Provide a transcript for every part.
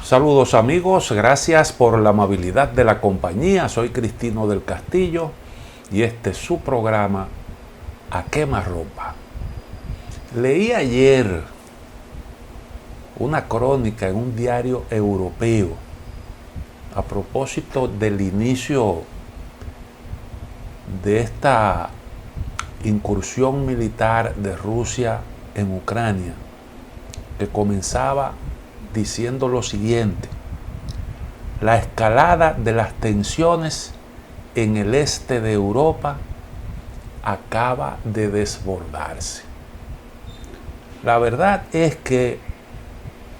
Saludos amigos, gracias por la amabilidad de la compañía. Soy Cristino del Castillo y este es su programa A Quemarropa. Leí ayer una crónica en un diario europeo a propósito del inicio de esta incursión militar de Rusia en Ucrania, que comenzaba diciendo lo siguiente: la escalada de las tensiones en el este de Europa acaba de desbordarse. La verdad es que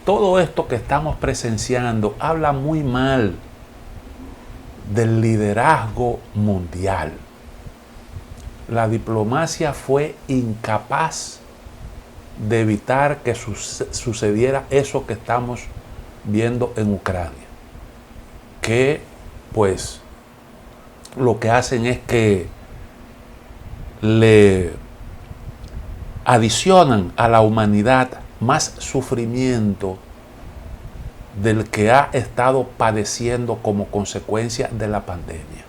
todo esto que estamos presenciando habla muy mal del liderazgo mundial. La diplomacia fue incapaz de evitar que sucediera eso que estamos viendo en Ucrania, que pues lo que hacen es que le adicionan a la humanidad más sufrimiento del que ha estado padeciendo como consecuencia de la pandemia.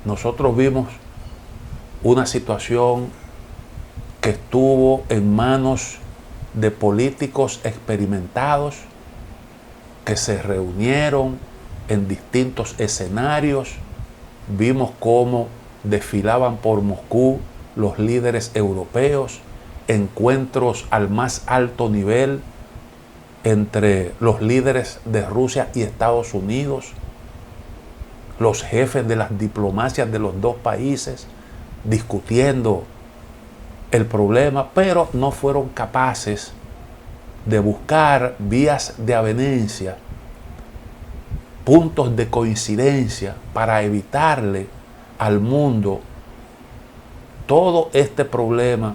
Nosotros vimos una situación que estuvo en manos de políticos experimentados que se reunieron en distintos escenarios. Vimos cómo desfilaban por Moscú los líderes europeos, encuentros al más alto nivel entre los líderes de Rusia y Estados Unidos, los jefes de las diplomacias de los dos países discutiendo el problema, pero no fueron capaces de buscar vías de avenencia, puntos de coincidencia para evitarle al mundo todo este problema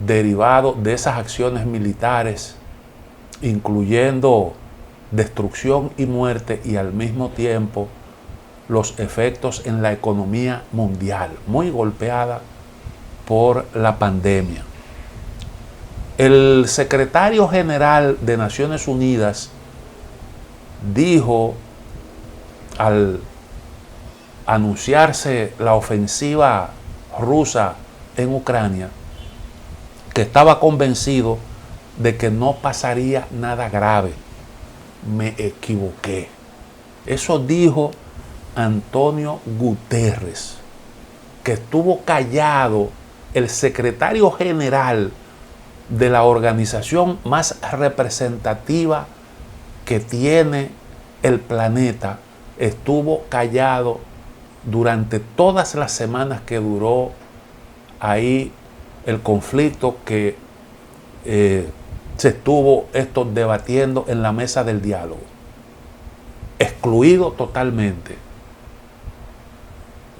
derivado de esas acciones militares, incluyendo destrucción y muerte, y al mismo tiempo los efectos en la economía mundial, muy golpeada por la pandemia. El secretario general de Naciones Unidas dijo, al anunciarse la ofensiva rusa en Ucrania, que estaba convencido de que no pasaría nada grave. Me equivoqué. Eso dijo Antonio Guterres, que estuvo callado el secretario general de la organización más representativa que tiene el planeta. Estuvo callado durante todas las semanas que duró ahí el conflicto, que se estuvo debatiendo en la mesa del diálogo, excluido totalmente.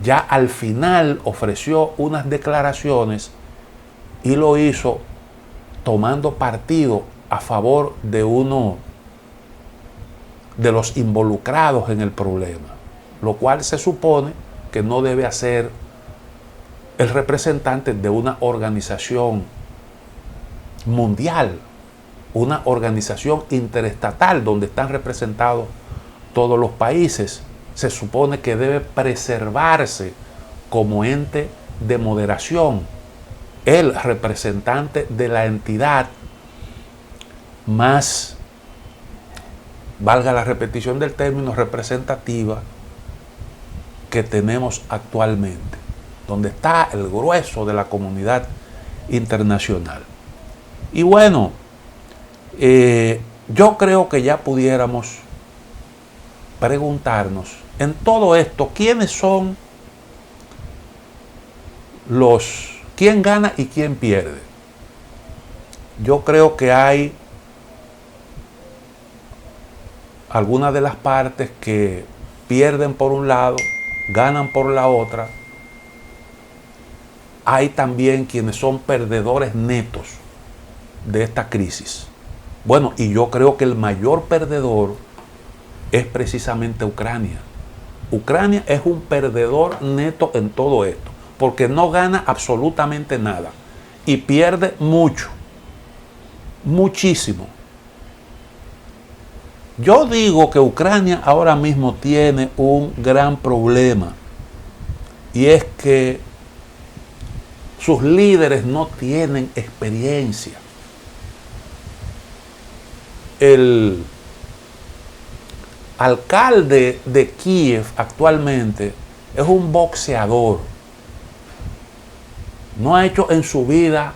Ya al final ofreció unas declaraciones y lo hizo tomando partido a favor de uno de los involucrados en el problema, lo cual se supone que no debe hacer el representante de una organización mundial, una organización interestatal donde están representados todos los países. Se supone que debe preservarse como ente de moderación, el representante de la entidad más, valga la repetición del término, representativa que tenemos actualmente, donde está el grueso de la comunidad internacional. Y bueno, yo creo que ya pudiéramos preguntarnos en todo esto, ¿quiénes son quién gana y quién pierde? Yo creo que hay algunas de las partes que pierden por un lado, ganan por la otra. Hay también quienes son perdedores netos de esta crisis. Bueno, y yo creo que el mayor perdedor es precisamente Ucrania. Ucrania es un perdedor neto en todo esto, porque no gana absolutamente nada y pierde mucho. muchísimo. Yo digo que Ucrania ahora mismo tiene un gran problema, y es que sus líderes no tienen experiencia. El alcalde de Kiev actualmente es un boxeador. No ha hecho en su vida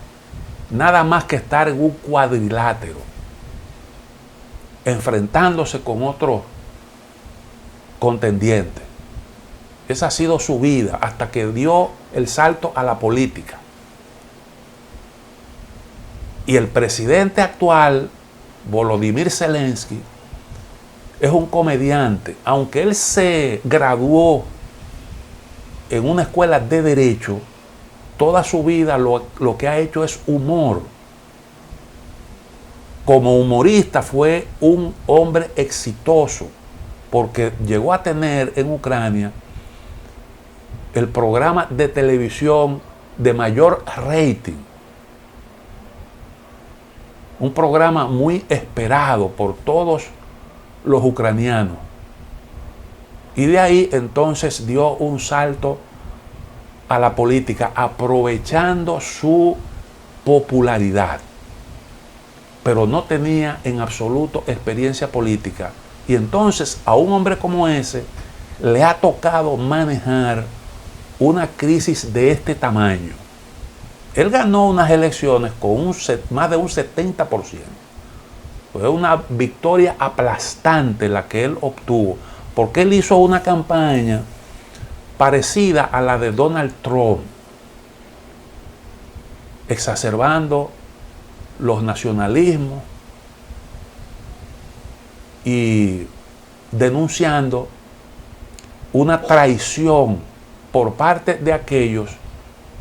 nada más que estar en un cuadrilátero, enfrentándose con otros contendientes. Esa ha sido su vida hasta que dio el salto a la política. Y el presidente actual, Volodymyr Zelensky, es un comediante. Aunque él se graduó en una escuela de derecho, toda su vida lo que ha hecho es humor. Como humorista fue un hombre exitoso, porque llegó a tener en Ucrania el programa de televisión de mayor rating. Un programa muy esperado por todos los ucranianos. Y de ahí entonces dio un salto a la política, aprovechando su popularidad. Pero no tenía en absoluto experiencia política. Y entonces a un hombre como ese le ha tocado manejar una crisis de este tamaño. Él ganó unas elecciones con más de un 70%. Fue una victoria aplastante la que él obtuvo, porque él hizo una campaña parecida a la de Donald Trump, exacerbando los nacionalismos y denunciando una traición por parte de aquellos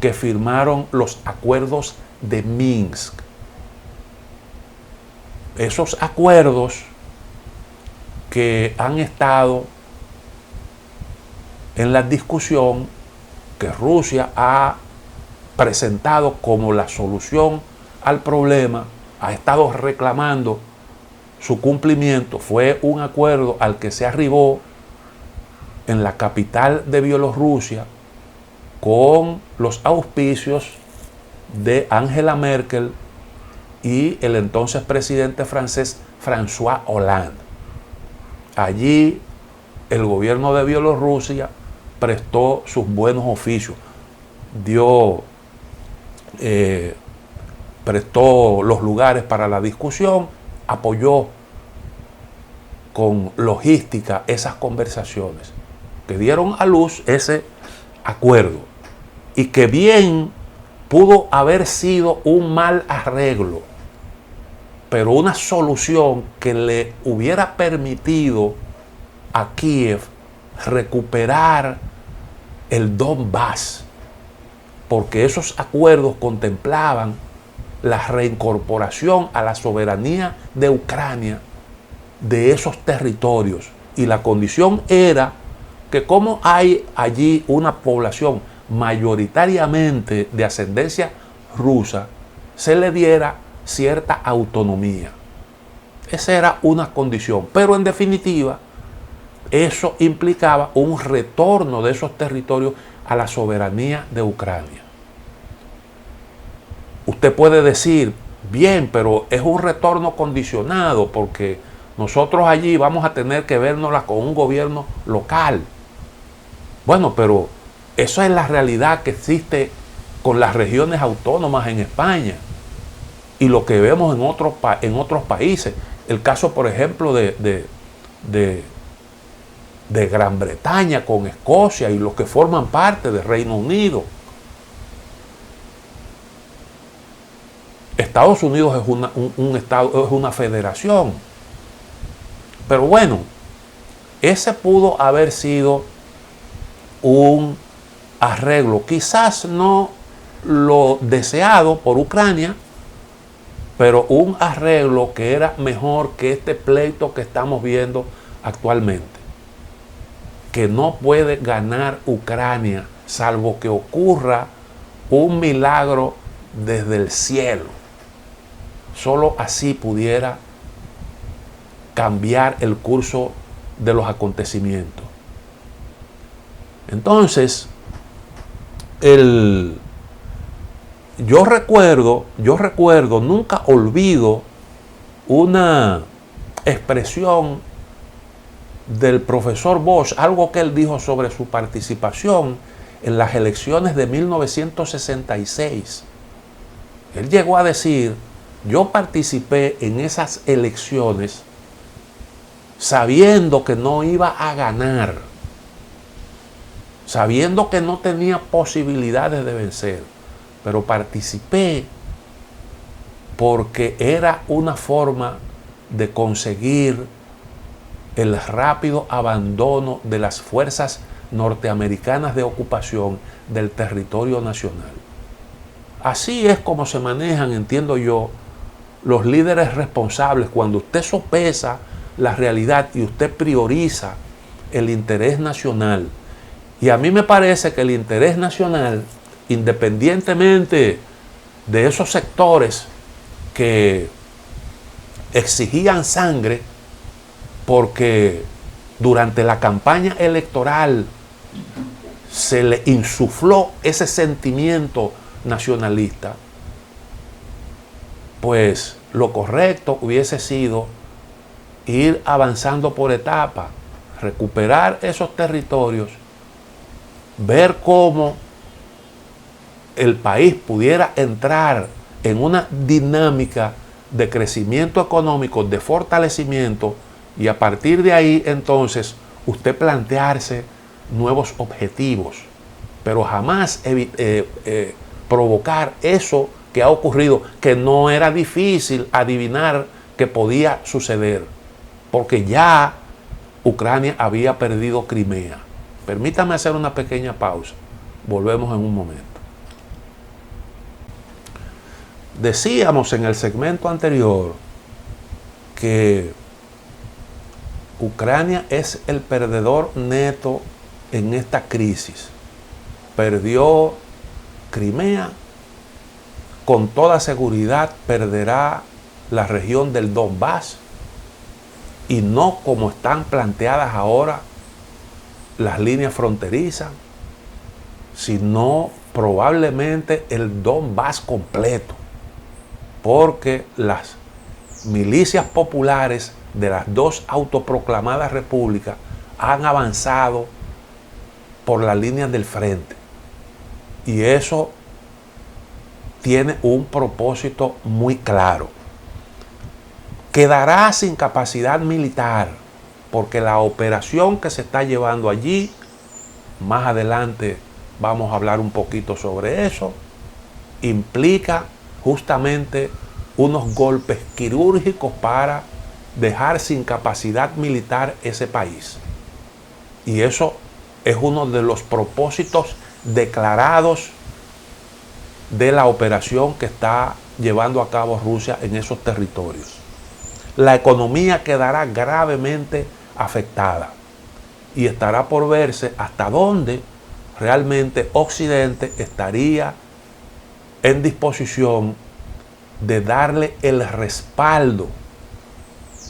que firmaron los acuerdos de Minsk. Esos acuerdos que han estado en la discusión, que Rusia ha presentado como la solución al problema, ha estado reclamando su cumplimiento. Fue un acuerdo al que se arribó en la capital de Bielorrusia con los auspicios de Angela Merkel y el entonces presidente francés François Hollande. Allí el gobierno de Bielorrusia prestó sus buenos oficios, prestó los lugares para la discusión, apoyó con logística esas conversaciones que dieron a luz ese acuerdo, y que bien pudo haber sido un mal arreglo, pero una solución que le hubiera permitido a Kiev recuperar el Donbass, porque esos acuerdos contemplaban la reincorporación a la soberanía de Ucrania de esos territorios, y la condición era que, como hay allí una población mayoritariamente de ascendencia rusa, se le diera cierta autonomía. Esa era una condición, pero en definitiva eso implicaba un retorno de esos territorios a la soberanía de Ucrania. Usted puede decir, bien, pero es un retorno condicionado, porque nosotros allí vamos a tener que vernosla con un gobierno local. Bueno, pero eso es la realidad que existe con las regiones autónomas en España y lo que vemos en otros países. El caso, por ejemplo, de Gran Bretaña con Escocia y los que forman parte del Reino Unido. Estados Unidos es un estado, es una federación. Pero bueno, ese pudo haber sido un arreglo, quizás no lo deseado por Ucrania, pero un arreglo que era mejor que este pleito que estamos viendo actualmente, que no puede ganar Ucrania salvo que ocurra un milagro desde el cielo. Solo así pudiera cambiar el curso de los acontecimientos. Entonces, yo recuerdo, nunca olvido una expresión del profesor Bosch, algo que él dijo sobre su participación en las elecciones de 1966. Él llegó a decir: yo participé en esas elecciones sabiendo que no iba a ganar, sabiendo que no tenía posibilidades de vencer, pero participé porque era una forma de conseguir el rápido abandono de las fuerzas norteamericanas de ocupación del territorio nacional. Así es como se manejan, entiendo yo, los líderes responsables. Cuando usted sopesa la realidad y usted prioriza el interés nacional. Y a mí me parece que el interés nacional, independientemente de esos sectores que exigían sangre, porque durante la campaña electoral se le insufló ese sentimiento nacionalista, pues lo correcto hubiese sido ir avanzando por etapas, recuperar esos territorios, ver cómo el país pudiera entrar en una dinámica de crecimiento económico, de fortalecimiento, y a partir de ahí entonces usted plantearse nuevos objetivos, pero jamás provocar eso que ha ocurrido, que no era difícil adivinar que podía suceder, porque ya Ucrania había perdido Crimea. Permítame hacer una pequeña pausa. Volvemos en un momento. Decíamos en el segmento anterior que Ucrania es el perdedor neto en esta crisis. Perdió Crimea, con toda seguridad perderá la región del Donbass, y no como están planteadas ahora las líneas fronterizas, sino probablemente el Donbass completo, porque las milicias populares de las dos autoproclamadas repúblicas han avanzado por las líneas del frente, y eso tiene un propósito muy claro. Quedará sin capacidad militar, porque la operación que se está llevando allí, más adelante vamos a hablar un poquito sobre eso, implica justamente unos golpes quirúrgicos para dejar sin capacidad militar ese país. Y eso es uno de los propósitos declarados de la operación que está llevando a cabo Rusia en esos territorios. La economía quedará gravemente afectada y estará por verse hasta dónde realmente Occidente estaría en disposición de darle el respaldo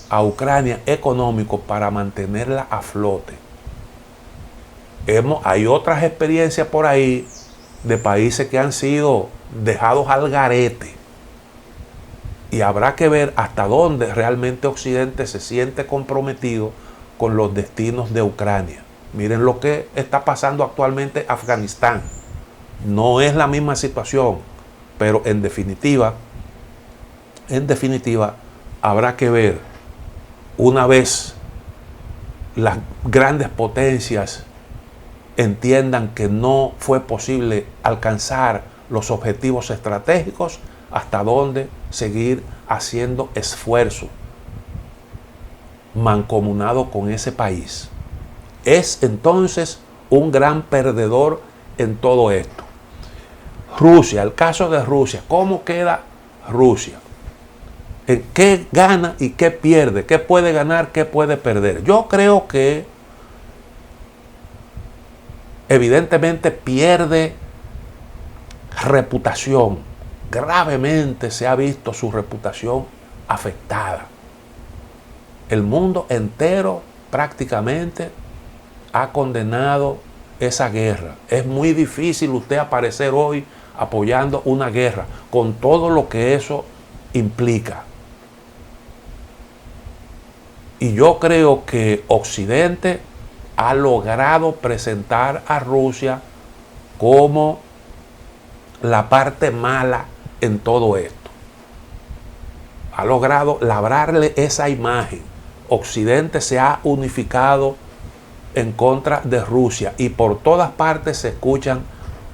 a Ucrania económico para mantenerla a flote. Hay otras experiencias por ahí de países que han sido dejados al garete, y habrá que ver hasta dónde realmente Occidente se siente comprometido con los destinos de Ucrania. Miren lo que está pasando actualmente en Afganistán. No es la misma situación, pero en definitiva, habrá que ver, una vez las grandes potencias entiendan que no fue posible alcanzar los objetivos estratégicos, hasta dónde seguir haciendo esfuerzo mancomunado con ese país. Es entonces un gran perdedor en todo esto. Rusia, el caso de Rusia, ¿cómo queda Rusia? ¿En qué gana y qué pierde? ¿Qué puede ganar, qué puede perder? Yo creo que evidentemente pierde reputación, gravemente se ha visto su reputación afectada. El mundo entero prácticamente ha condenado esa guerra. Es muy difícil usted aparecer hoy apoyando una guerra, con todo lo que eso implica. Y yo creo que Occidente ha logrado presentar a Rusia como la parte mala en todo esto. Ha logrado labrarle esa imagen. Occidente se ha unificado en contra de Rusia y por todas partes se escuchan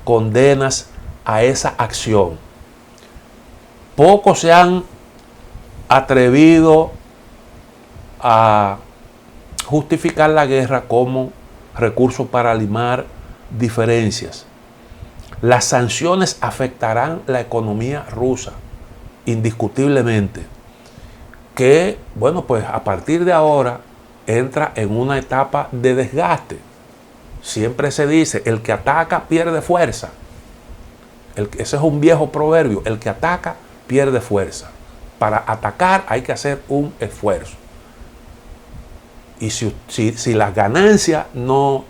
condenas a esa acción. Pocos se han atrevido a justificar la guerra como recurso para limar diferencias. Las sanciones afectarán la economía rusa, indiscutiblemente, que, bueno, pues a partir de ahora entra en una etapa de desgaste. Siempre se dice, el que ataca pierde fuerza. Ese es un viejo proverbio, el que ataca pierde fuerza. Para atacar hay que hacer un esfuerzo. Y si las ganancias no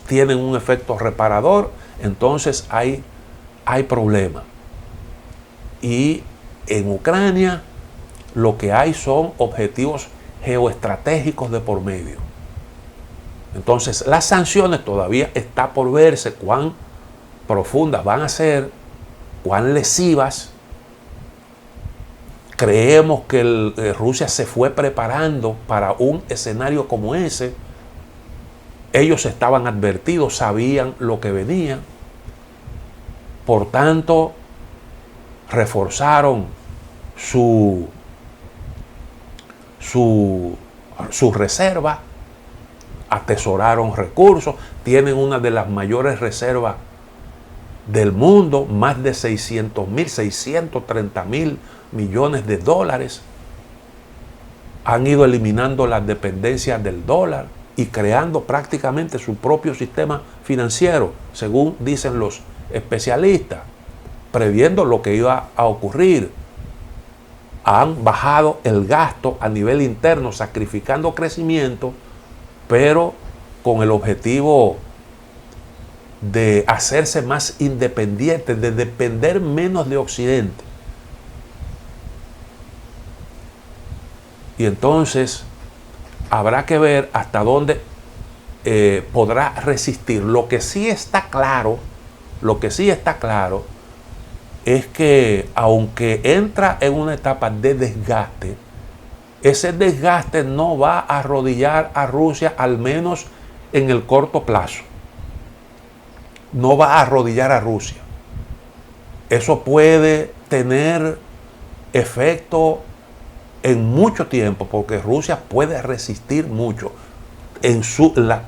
tienen un efecto reparador, entonces hay problema. Y en Ucrania lo que hay son objetivos geoestratégicos de por medio. Entonces las sanciones todavía está por verse cuán profundas van a ser, cuán lesivas. Creemos que Rusia se fue preparando para un escenario como ese. Ellos estaban advertidos, sabían lo que venía. Por tanto, reforzaron su reserva, atesoraron recursos, tienen una de las mayores reservas del mundo, más de 630.000 millones de dólares. Han ido eliminando las dependencias del dólar y creando prácticamente su propio sistema financiero, según dicen los especialistas, previendo lo que iba a ocurrir. Han bajado el gasto a nivel interno, sacrificando crecimiento, pero con el objetivo de hacerse más independientes, de depender menos de Occidente. Y entonces habrá que ver hasta dónde podrá resistir. Lo que sí está claro es que aunque entra en una etapa de desgaste, ese desgaste no va a arrodillar a Rusia, al menos en el corto plazo. No va a arrodillar a Rusia. Eso puede tener efecto en mucho tiempo, porque Rusia puede resistir mucho.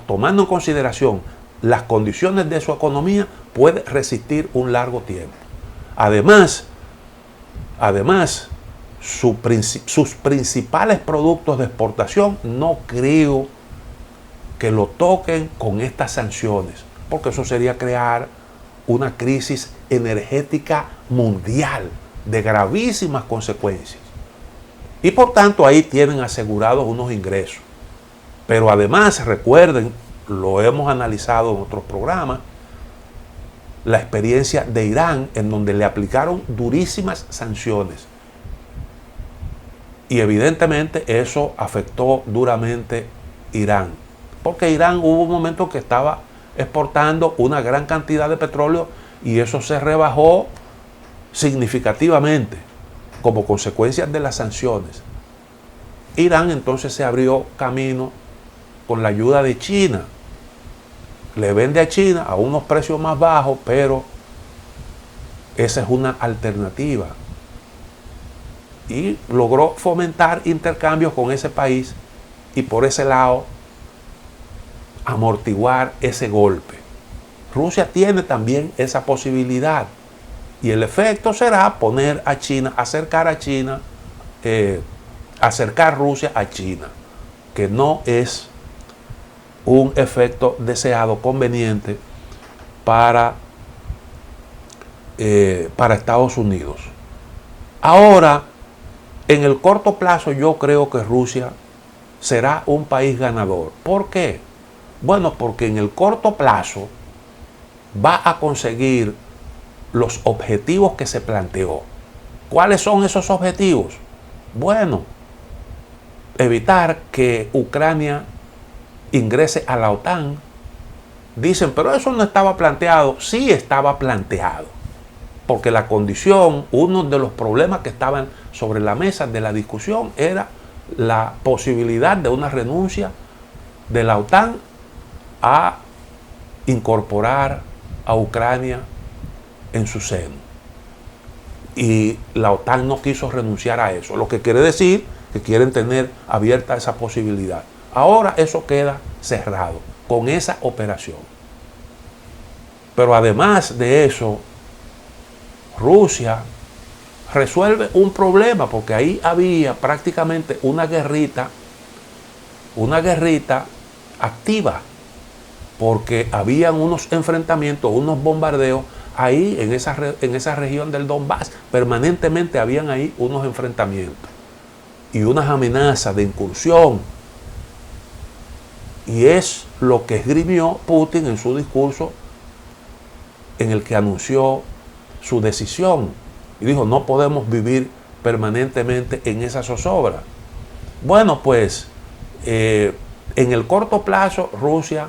Tomando en consideración las condiciones de su economía, puede resistir un largo tiempo. Además, sus principales productos de exportación no creo que lo toquen con estas sanciones, porque eso sería crear una crisis energética mundial de gravísimas consecuencias. Y por tanto ahí tienen asegurados unos ingresos. Pero además, recuerden, lo hemos analizado en otros programas, la experiencia de Irán, en donde le aplicaron durísimas sanciones. Y evidentemente eso afectó duramente Irán. Porque Irán hubo un momento que estaba exportando una gran cantidad de petróleo y eso se rebajó significativamente como consecuencia de las sanciones. Irán entonces se abrió camino con la ayuda de China. Le vende a China a unos precios más bajos, pero esa es una alternativa. Y logró fomentar intercambios con ese país y por ese lado amortiguar ese golpe. Rusia tiene también esa posibilidad y el efecto será poner a China, acercar Rusia a China, que no es un efecto deseado, conveniente para Estados Unidos. Ahora, en el corto plazo yo creo que Rusia será un país ganador. ¿Por qué? Bueno, porque en el corto plazo va a conseguir los objetivos que se planteó. ¿Cuáles son esos objetivos? Bueno, evitar que Ucrania ingrese a la OTAN. Dicen, pero eso no estaba planteado. Sí estaba planteado, porque la condición, uno de los problemas que estaban sobre la mesa de la discusión era la posibilidad de una renuncia de la OTAN a incorporar a Ucrania en su seno. Y la OTAN no quiso renunciar a eso, lo que quiere decir que quieren tener abierta esa posibilidad. Ahora eso queda cerrado con esa operación. Pero además de eso, Rusia resuelve un problema, porque ahí había prácticamente una guerrita activa, porque habían unos enfrentamientos, unos bombardeos ahí en esa región del Donbass. Permanentemente habían ahí unos enfrentamientos y unas amenazas de incursión. Y es lo que esgrimió Putin en su discurso, en el que anunció su decisión y dijo: no podemos vivir permanentemente en esa zozobra. Bueno, pues en el corto plazo Rusia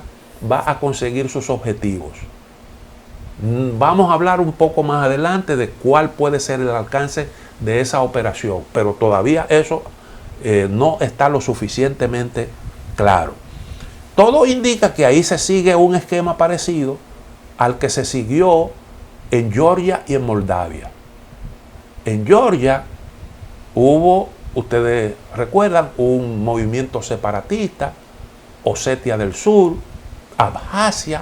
va a conseguir sus objetivos. Vamos a hablar un poco más adelante de cuál puede ser el alcance de esa operación, pero todavía eso no está lo suficientemente claro. Todo indica que ahí se sigue un esquema parecido al que se siguió en Georgia y en Moldavia. En Georgia hubo, ustedes recuerdan, un movimiento separatista, Osetia del Sur, Abjasia.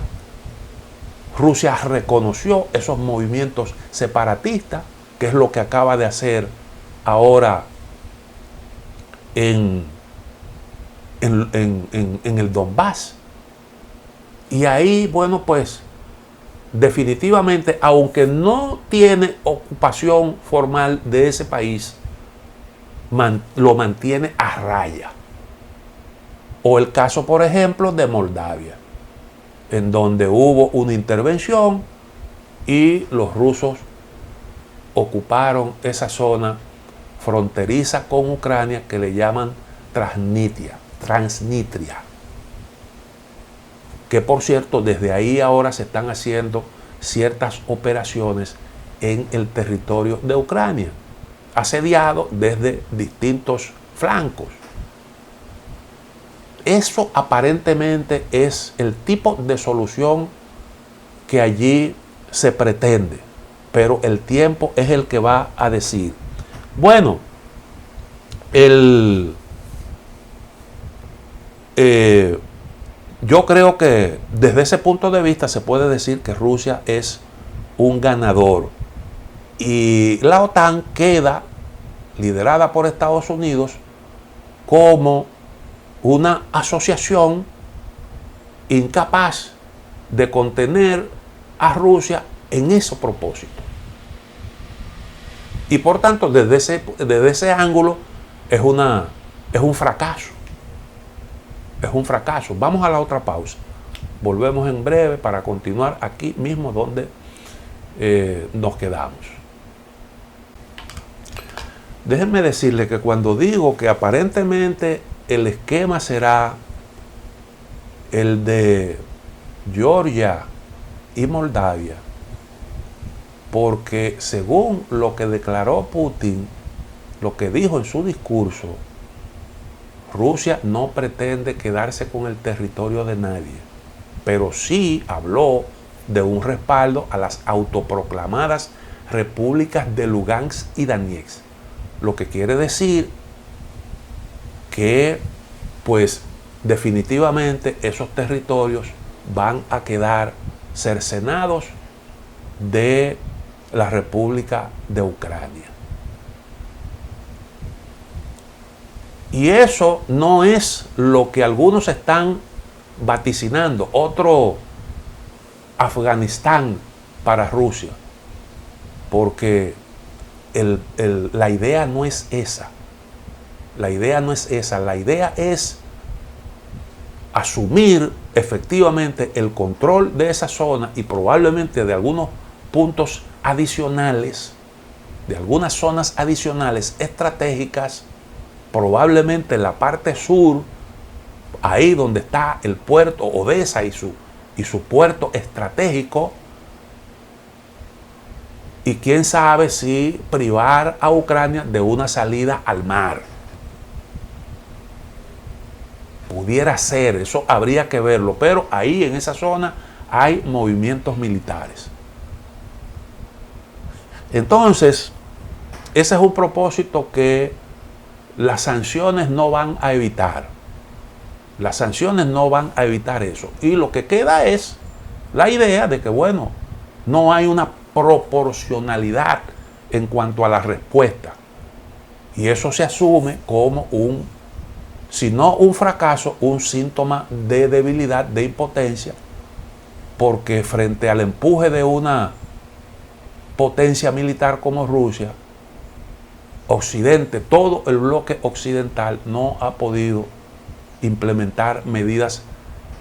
Rusia reconoció esos movimientos separatistas, que es lo que acaba de hacer ahora en el Donbass. Y ahí, bueno, pues definitivamente, aunque no tiene ocupación formal de ese país, lo mantiene a raya. O el caso, por ejemplo, de Moldavia, en donde hubo una intervención y los rusos ocuparon esa zona fronteriza con Ucrania que le llaman Transnistria, que por cierto desde ahí ahora se están haciendo ciertas operaciones en el territorio de Ucrania, asediado desde distintos flancos. Eso aparentemente es el tipo de solución que allí se pretende, pero el tiempo es el que va a decir. Bueno, yo creo que desde ese punto de vista se puede decir que Rusia es un ganador y la OTAN queda liderada por Estados Unidos como una asociación incapaz de contener a Rusia en ese propósito. Y por tanto, desde ese ángulo es un fracaso. Es un fracaso. Vamos a la otra pausa. Volvemos en breve para continuar aquí mismo donde nos quedamos. Déjenme decirle que cuando digo que aparentemente el esquema será el de Georgia y Moldavia, porque según lo que declaró Putin, lo que dijo en su discurso, Rusia no pretende quedarse con el territorio de nadie, pero sí habló de un respaldo a las autoproclamadas repúblicas de Lugansk y Donetsk, lo que quiere decir que pues definitivamente esos territorios van a quedar cercenados de la República de Ucrania. Y eso no es lo que algunos están vaticinando, otro Afganistán para Rusia, porque la idea no es esa. La idea no es esa. La idea es asumir efectivamente el control de esa zona y probablemente de algunos puntos adicionales, de algunas zonas adicionales estratégicas, probablemente la parte sur, ahí donde está el puerto Odesa y su puerto estratégico, y quién sabe si privar a Ucrania de una salida al mar. Pudiera ser, eso habría que verlo, pero ahí en esa zona hay movimientos militares. Entonces, ese es un propósito que las sanciones no van a evitar. Las sanciones no van a evitar eso. Y lo que queda es la idea de que, bueno, no hay una proporcionalidad en cuanto a la respuesta. Y eso se asume como si no un fracaso, un síntoma de debilidad, de impotencia, porque frente al empuje de una potencia militar como Rusia, Occidente, todo el bloque occidental no ha podido implementar medidas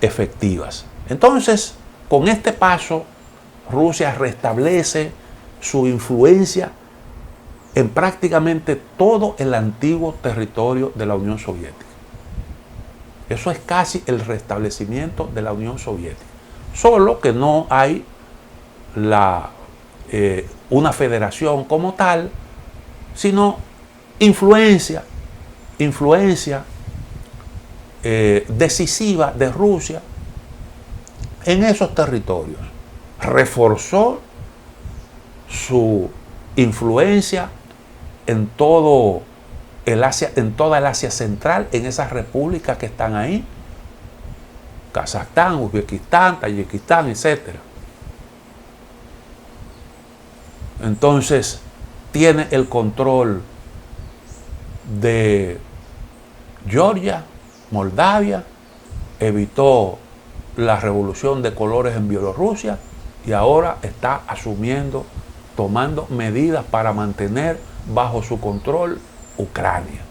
efectivas. Entonces, con este paso, Rusia restablece su influencia en prácticamente todo el antiguo territorio de la Unión Soviética. Eso es casi el restablecimiento de la Unión Soviética. Solo que no hay una federación como tal, sino influencia decisiva de Rusia en esos territorios. Reforzó su influencia en toda el Asia Central, en esas repúblicas que están ahí, Kazajstán, Uzbekistán, Tayikistán, etc. Entonces, tiene el control de Georgia, Moldavia, evitó la revolución de colores en Bielorrusia y ahora está tomando medidas para mantener bajo su control Ucrania.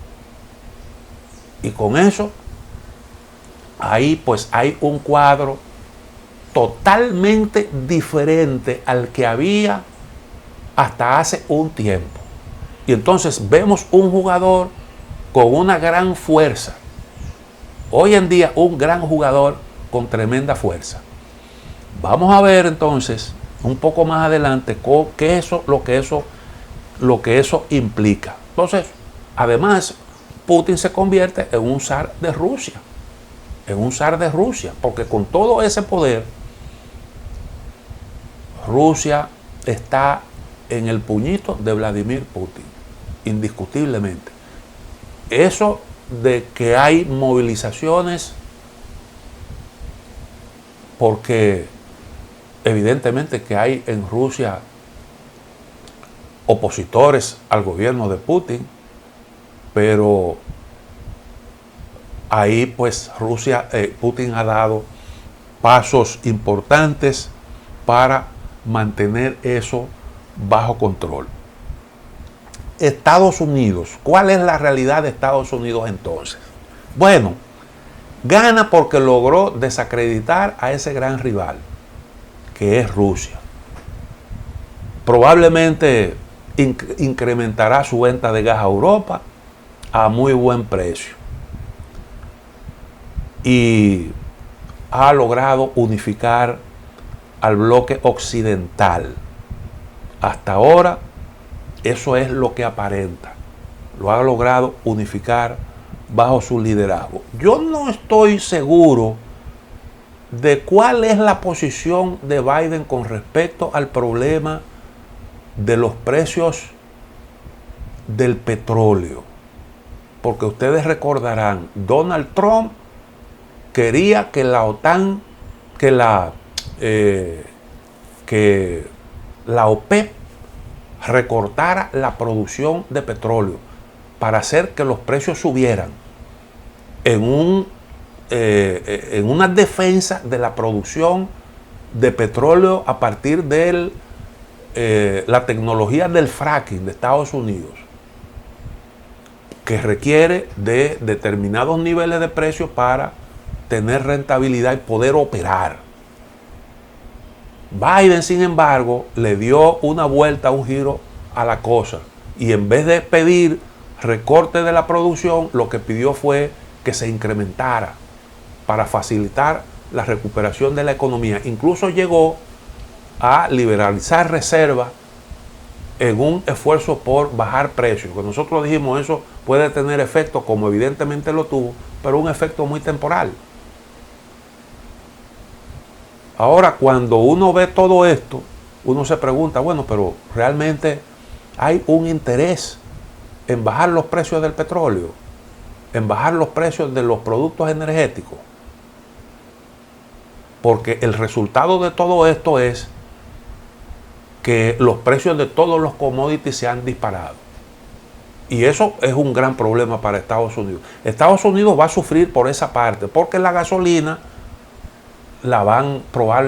Y con eso, ahí pues hay un cuadro totalmente diferente al que había hasta hace un tiempo. Y entonces vemos un jugador con una gran fuerza. Hoy en día un gran jugador con tremenda fuerza. Vamos a ver entonces un poco más adelante lo que eso implica. Entonces, además, Putin se convierte en un zar de Rusia. Porque con todo ese poder, Rusia está en el puñito de Vladimir Putin, indiscutiblemente. Eso de que hay movilizaciones, porque evidentemente que hay en Rusia opositores al gobierno de Putin, pero ahí pues Putin ha dado pasos importantes para mantener eso bajo control. Estados Unidos, ¿cuál es la realidad de Estados Unidos entonces? Bueno, gana porque logró desacreditar a ese gran rival, que es Rusia. Probablemente incrementará su venta de gas a Europa a muy buen precio. Y ha logrado unificar al bloque occidental. Hasta ahora, eso es lo que aparenta. Lo ha logrado unificar bajo su liderazgo. Yo no estoy seguro de cuál es la posición de Biden con respecto al problema de los precios del petróleo. Porque ustedes recordarán, Donald Trump quería que la OTAN, que la OPEP recortara la producción de petróleo para hacer que los precios subieran en una defensa de la producción de petróleo a partir del la tecnología del fracking de Estados Unidos, que requiere de determinados niveles de precios para tener rentabilidad y poder operar. Biden, sin embargo, le dio una vuelta, un giro a la cosa, y en vez de pedir recorte de la producción, lo que pidió fue que se incrementara para facilitar la recuperación de la economía. Incluso llegó a liberalizar reservas en un esfuerzo por bajar precios, que nosotros dijimos eso puede tener efecto, como evidentemente lo tuvo, pero un efecto muy temporal. Ahora, cuando uno ve todo esto, uno se pregunta, bueno, pero realmente hay un interés en bajar los precios del petróleo, en bajar los precios de los productos energéticos, porque el resultado de todo esto es que los precios de todos los commodities se han disparado. Y eso es un gran problema para Estados Unidos. Estados Unidos va a sufrir por esa parte, porque la gasolina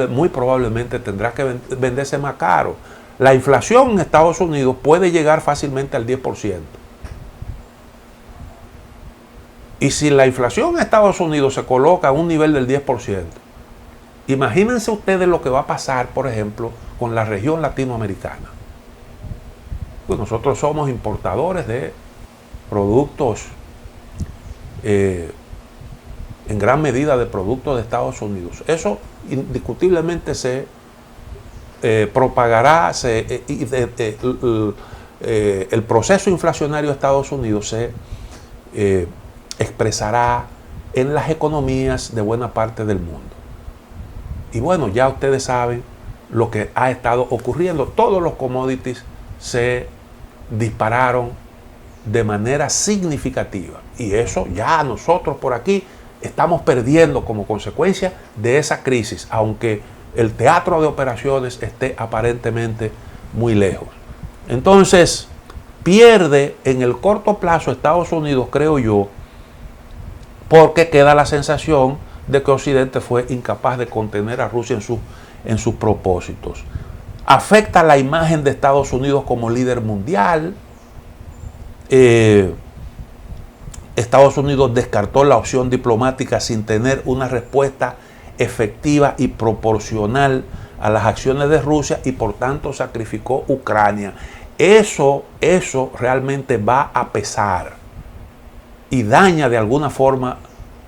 muy probablemente tendrá que venderse más caro. La inflación en Estados Unidos puede llegar fácilmente al 10%. Y si la inflación en Estados Unidos se coloca a un nivel del 10%, imagínense ustedes lo que va a pasar, por ejemplo, con la región latinoamericana. Pues nosotros somos importadores de productos, en gran medida de productos de Estados Unidos. Eso indiscutiblemente se propagará, el proceso inflacionario de Estados Unidos se expresará en las economías de buena parte del mundo. Y bueno, ya ustedes saben lo que ha estado ocurriendo. Todos los commodities se dispararon de manera significativa. Y eso ya nosotros por aquí estamos perdiendo como consecuencia de esa crisis, aunque el teatro de operaciones esté aparentemente muy lejos. Entonces, pierde en el corto plazo Estados Unidos, creo yo, porque queda la sensación de que Occidente fue incapaz de contener a Rusia en sus propósitos. Afecta la imagen de Estados Unidos como líder mundial. Estados Unidos descartó la opción diplomática sin tener una respuesta efectiva y proporcional a las acciones de Rusia y por tanto sacrificó Ucrania. Eso realmente va a pesar y daña de alguna forma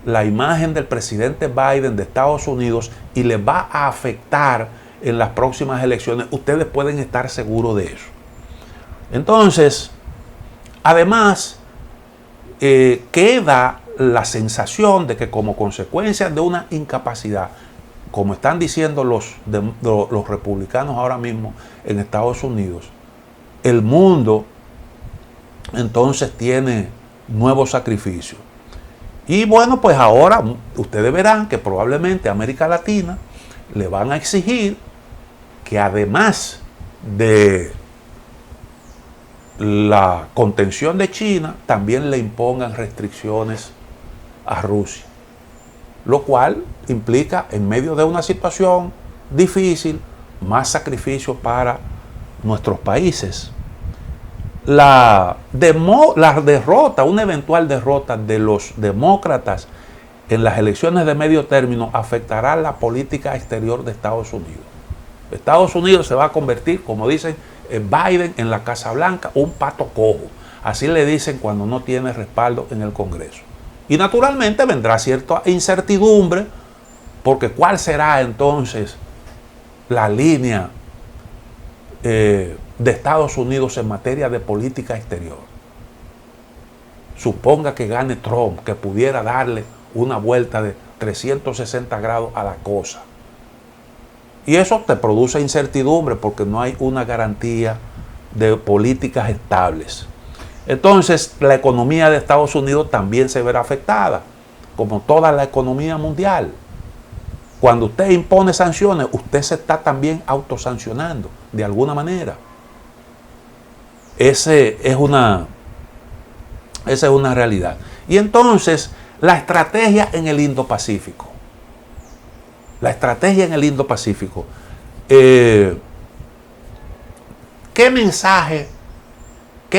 la imagen del presidente Biden de Estados Unidos y le va a afectar en las próximas elecciones. Ustedes pueden estar seguros de eso. Entonces, además, queda la sensación de que como consecuencia de una incapacidad, como están diciendo los republicanos ahora mismo en Estados Unidos, el mundo entonces tiene nuevos sacrificios. Y bueno, pues ahora ustedes verán que probablemente a América Latina le van a exigir que además de la contención de China, también le impongan restricciones a Rusia. Lo cual implica, en medio de una situación difícil, más sacrificios para nuestros países. La derrota, una eventual derrota de los demócratas en las elecciones de medio término afectará la política exterior de Estados Unidos. Estados Unidos se va a convertir, como dicen Biden en la Casa Blanca, un pato cojo. Así le dicen cuando no tiene respaldo en el Congreso. Y naturalmente vendrá cierta incertidumbre, porque ¿cuál será entonces la línea de Estados Unidos en materia de política exterior? Suponga que gane Trump, que pudiera darle una vuelta de 360 grados a la cosa. Y eso te produce incertidumbre porque no hay una garantía de políticas estables. Entonces, la economía de Estados Unidos también se verá afectada, como toda la economía mundial. Cuando usted impone sanciones, usted se está también autosancionando de alguna manera. Esa es una realidad. Y entonces, la estrategia en el Indo-Pacífico. La estrategia en el Indo-Pacífico. ¿qué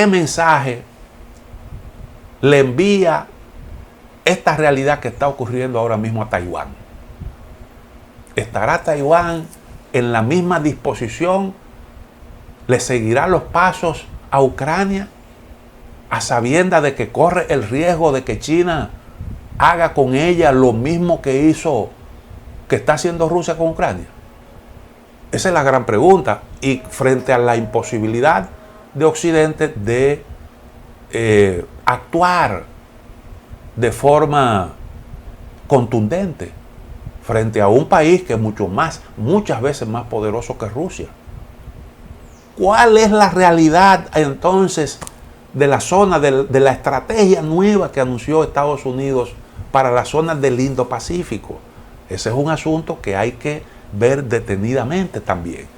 mensaje le envía esta realidad que está ocurriendo ahora mismo a Taiwán? ¿Estará Taiwán en la misma disposición? ¿Le seguirá los pasos a Ucrania a sabiendas de que corre el riesgo de que China haga con ella lo mismo que está haciendo Rusia con Ucrania? Esa es la gran pregunta. Y frente a la imposibilidad de Occidente de actuar de forma contundente frente a un país que es muchas veces más poderoso que Rusia. ¿Cuál es la realidad entonces de la zona, de la estrategia nueva que anunció Estados Unidos para las zonas del Indo-Pacífico? Ese es un asunto que hay que ver detenidamente también.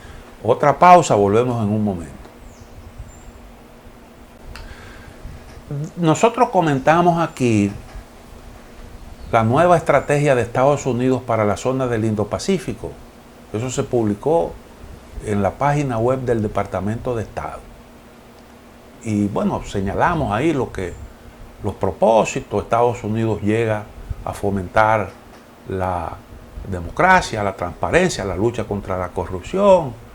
Otra pausa, volvemos en un momento. Nosotros comentamos aquí la nueva estrategia de Estados Unidos para la zona del Indo-Pacífico. Eso se publicó en la página web del Departamento de Estado. Y bueno, señalamos ahí los propósitos. Estados Unidos llega a fomentar la democracia, la transparencia, la lucha contra la corrupción,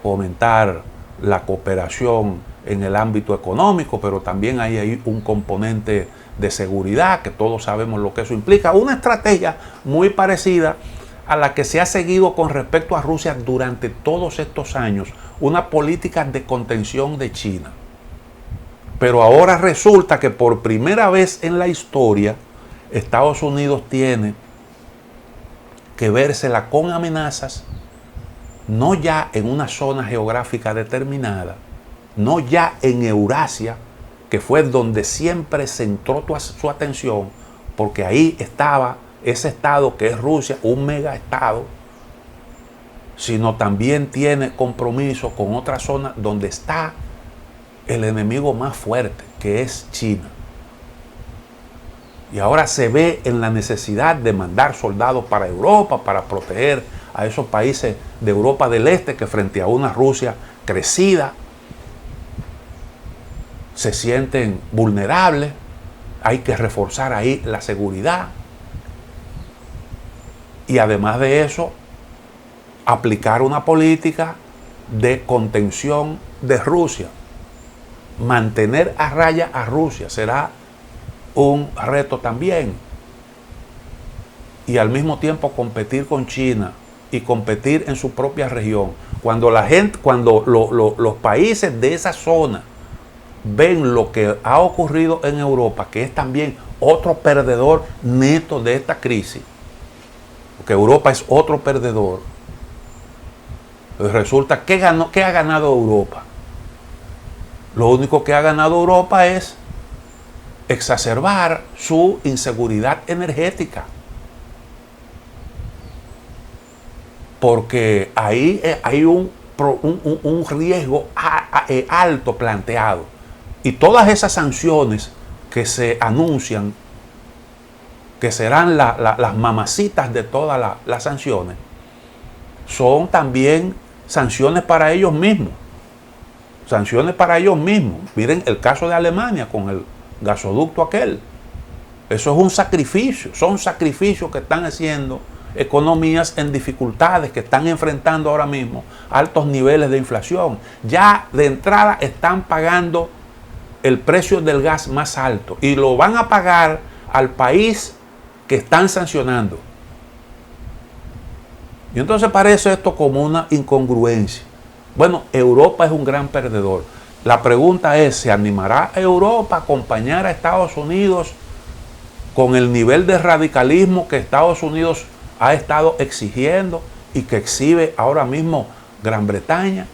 fomentar la cooperación en el ámbito económico, pero también hay ahí un componente de seguridad, que todos sabemos lo que eso implica. Una estrategia muy parecida a la que se ha seguido con respecto a Rusia durante todos estos años, una política de contención de China. Pero ahora resulta que por primera vez en la historia, Estados Unidos tiene que vérsela con amenazas, no ya en una zona geográfica determinada, no ya en Eurasia, que fue donde siempre centró su atención, porque ahí estaba ese estado que es Rusia, un mega estado, sino también tiene compromiso con otra zona donde está el enemigo más fuerte, que es China. Y ahora se ve en la necesidad de mandar soldados para Europa, para proteger a esos países de Europa del Este que frente a una Rusia crecida se sienten vulnerables. Hay que reforzar ahí la seguridad. Y además de eso, aplicar una política de contención de Rusia. Mantener a raya a Rusia será un reto también. Y al mismo tiempo competir con China y competir en su propia región. Cuando los países de esa zona ven lo que ha ocurrido en Europa, que es también otro perdedor neto de esta crisis, porque Europa es otro perdedor, pues resulta que ¿qué ha ganado Europa? Lo único que ha ganado Europa es exacerbar su inseguridad energética, porque ahí hay un riesgo alto planteado. Y todas esas sanciones que se anuncian, que serán las mamacitas de todas las sanciones, son también sanciones para ellos mismos. Sanciones para ellos mismos. Miren el caso de Alemania con el gasoducto aquel. Eso es un sacrificio. Son sacrificios que están haciendo economías en dificultades, que están enfrentando ahora mismo altos niveles de inflación. Ya de entrada están pagando el precio del gas más alto y lo van a pagar al país que están sancionando. Y entonces parece esto como una incongruencia. Bueno, Europa es un gran perdedor. La pregunta es, ¿se animará Europa a acompañar a Estados Unidos con el nivel de radicalismo que Estados Unidos ha estado exigiendo y que exhibe ahora mismo Gran Bretaña?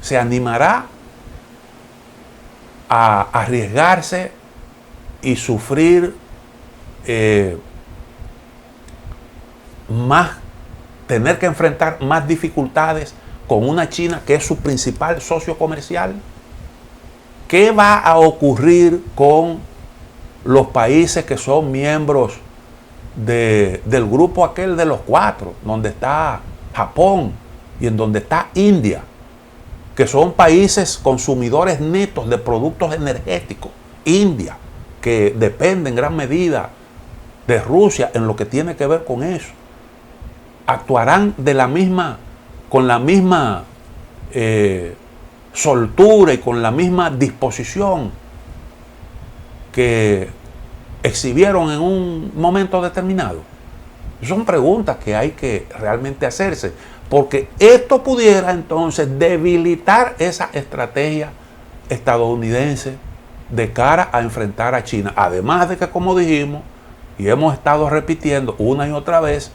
¿Se animará a arriesgarse y sufrir tener que enfrentar más dificultades con una China que es su principal socio comercial? ¿Qué va a ocurrir con los países que son miembros del grupo aquel de los 4, donde está Japón y en donde está India, que son países consumidores netos de productos energéticos. India, que depende en gran medida de Rusia en lo que tiene que ver con eso, actuarán con la misma soltura y con la misma disposición que exhibieron en un momento determinado. Son preguntas que hay que realmente hacerse, porque esto pudiera entonces debilitar esa estrategia estadounidense de cara a enfrentar a China. Además de que, como dijimos, y hemos estado repitiendo una y otra vez,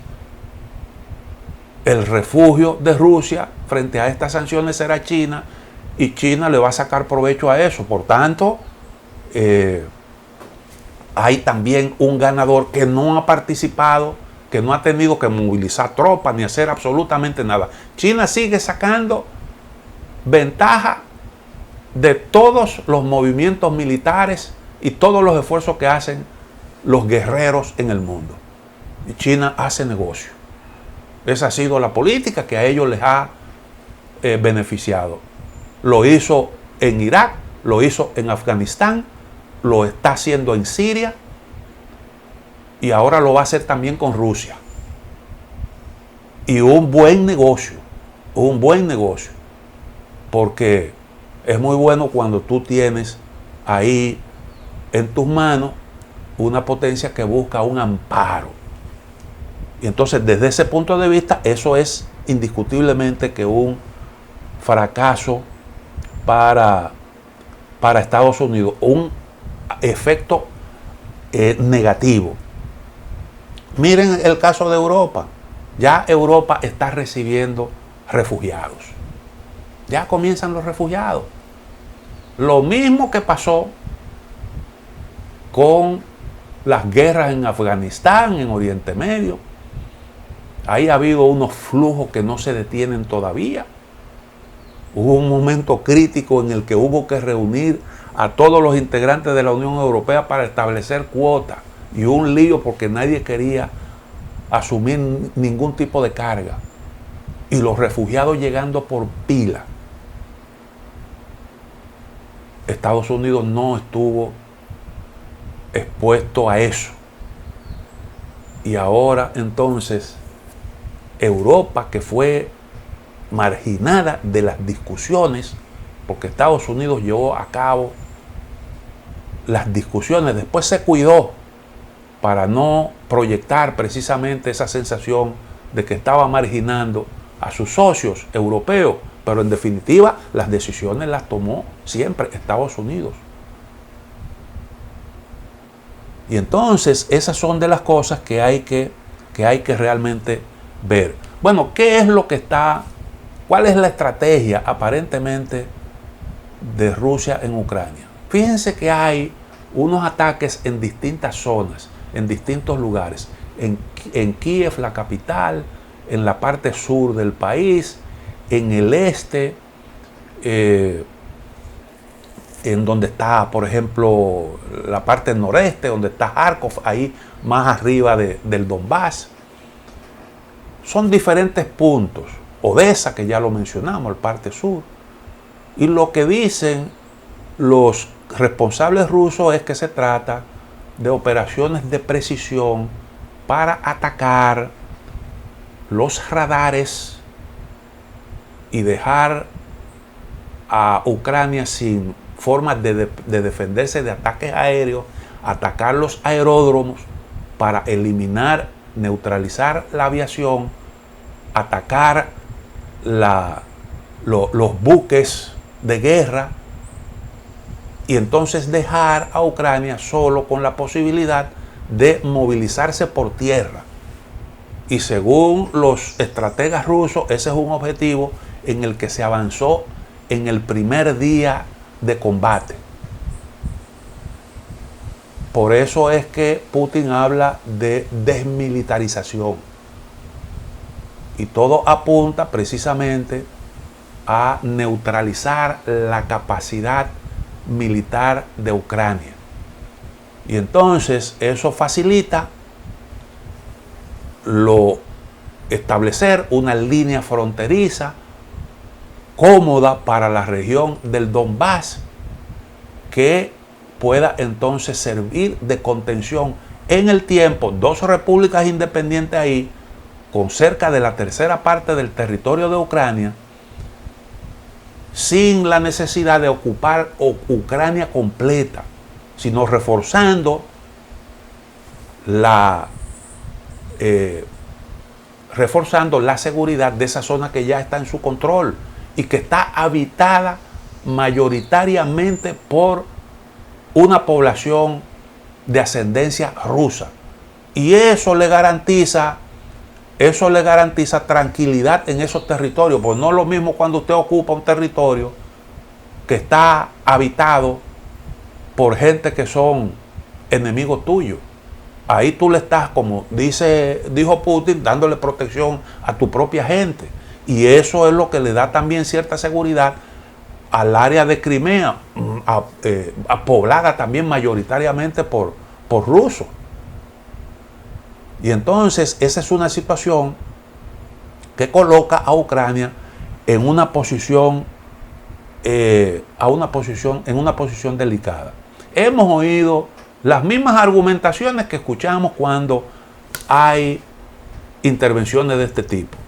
el refugio de Rusia frente a estas sanciones será China, y China le va a sacar provecho a eso. Por tanto, hay también un ganador que no ha participado, que no ha tenido que movilizar tropas ni hacer absolutamente nada. China sigue sacando ventaja de todos los movimientos militares y todos los esfuerzos que hacen los guerreros en el mundo. Y China hace negocio. Esa ha sido la política que a ellos les ha beneficiado. Lo hizo en Irak, lo hizo en Afganistán, lo está haciendo en Siria y ahora lo va a hacer también con Rusia. Y un buen negocio, porque es muy bueno cuando tú tienes ahí en tus manos una potencia que busca un amparo. Y entonces, desde ese punto de vista, eso es indiscutiblemente que un fracaso para Estados Unidos, un efecto negativo. Miren el caso de Europa. Ya Europa está recibiendo refugiados. Ya comienzan los refugiados. Lo mismo que pasó con las guerras en Afganistán, en Oriente Medio. Ahí ha habido unos flujos que no se detienen todavía. Hubo un momento crítico en el que hubo que reunir a todos los integrantes de la Unión Europea para establecer cuotas, y un lío porque nadie quería asumir ningún tipo de carga, y los refugiados llegando por pila. Estados Unidos no estuvo expuesto a eso, y ahora entonces Europa, que fue marginada de las discusiones, porque Estados Unidos llevó a cabo las discusiones, después se cuidó para no proyectar precisamente esa sensación de que estaba marginando a sus socios europeos, pero en definitiva las decisiones las tomó siempre Estados Unidos. Y entonces esas son de las cosas que hay que realmente ver. Bueno, ¿qué es lo que cuál es la estrategia aparentemente de Rusia en Ucrania? Fíjense que hay unos ataques en distintas zonas, en distintos lugares. En Kiev, la capital, en la parte sur del país, en el este, en donde está, por ejemplo, la parte noreste, donde está Kharkov, ahí más arriba del Donbass. Son diferentes puntos. Odessa, que ya lo mencionamos, la parte sur. Y lo que dicen los responsables rusos es que se trata de operaciones de precisión para atacar los radares y dejar a Ucrania sin formas de defenderse de ataques aéreos, atacar los aeródromos para eliminar, neutralizar la aviación, atacar los buques de guerra, y entonces dejar a Ucrania solo con la posibilidad de movilizarse por tierra. Y según los estrategas rusos, ese es un objetivo en el que se avanzó en el primer día de combate. Por eso es que Putin habla de desmilitarización. Y todo apunta precisamente a neutralizar la capacidad militar de Ucrania. Y entonces eso facilita establecer una línea fronteriza cómoda para la región del Donbass, que pueda entonces servir de contención en el tiempo. 2 repúblicas independientes ahí, con cerca de la tercera parte del territorio de Ucrania, sin la necesidad de ocupar Ucrania completa, sino reforzando la seguridad de esa zona que ya está en su control y que está habitada mayoritariamente por una población de ascendencia rusa. Y eso le garantiza tranquilidad en esos territorios, pues no es lo mismo cuando usted ocupa un territorio que está habitado por gente que son enemigos tuyos. Ahí tú le estás, como dijo Putin, dándole protección a tu propia gente. Y eso es lo que le da también cierta seguridad al área de Crimea, poblada también mayoritariamente por rusos. Y entonces esa es una situación que coloca a Ucrania en una posición delicada. Hemos oído las mismas argumentaciones que escuchamos cuando hay intervenciones de este tipo.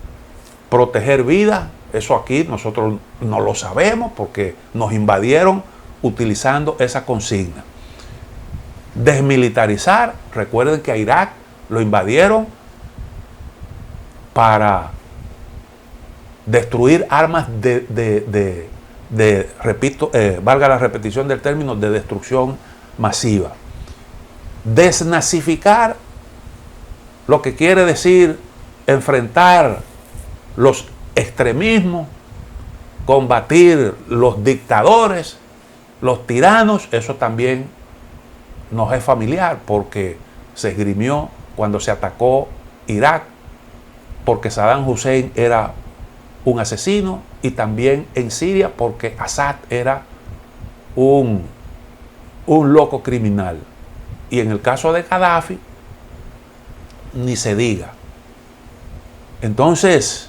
Proteger vidas, eso aquí nosotros no lo sabemos porque nos invadieron utilizando esa consigna. Desmilitarizar, recuerden que a Irak lo invadieron para destruir armas repito, valga la repetición del término, de destrucción masiva. Desnazificar, lo que quiere decir enfrentar los extremismos, combatir los dictadores, los tiranos, eso también nos es familiar porque se esgrimió cuando se atacó Irak, porque Saddam Hussein era un asesino, y también en Siria porque Assad era un loco criminal. Y en el caso de Gaddafi, ni se diga. Entonces,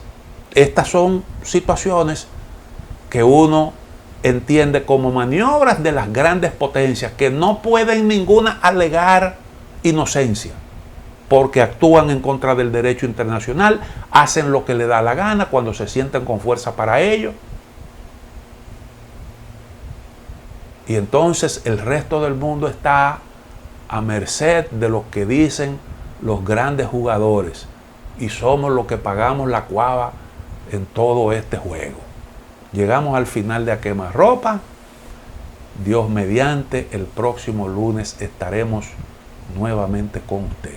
estas son situaciones que uno entiende como maniobras de las grandes potencias que no pueden ninguna alegar inocencia, porque actúan en contra del derecho internacional, hacen lo que le da la gana cuando se sienten con fuerza para ello. Y entonces el resto del mundo está a merced de lo que dicen los grandes jugadores, y somos los que pagamos la cuava en todo este juego. Llegamos al final de A Quemarropa. Dios mediante, el próximo lunes estaremos nuevamente con ustedes.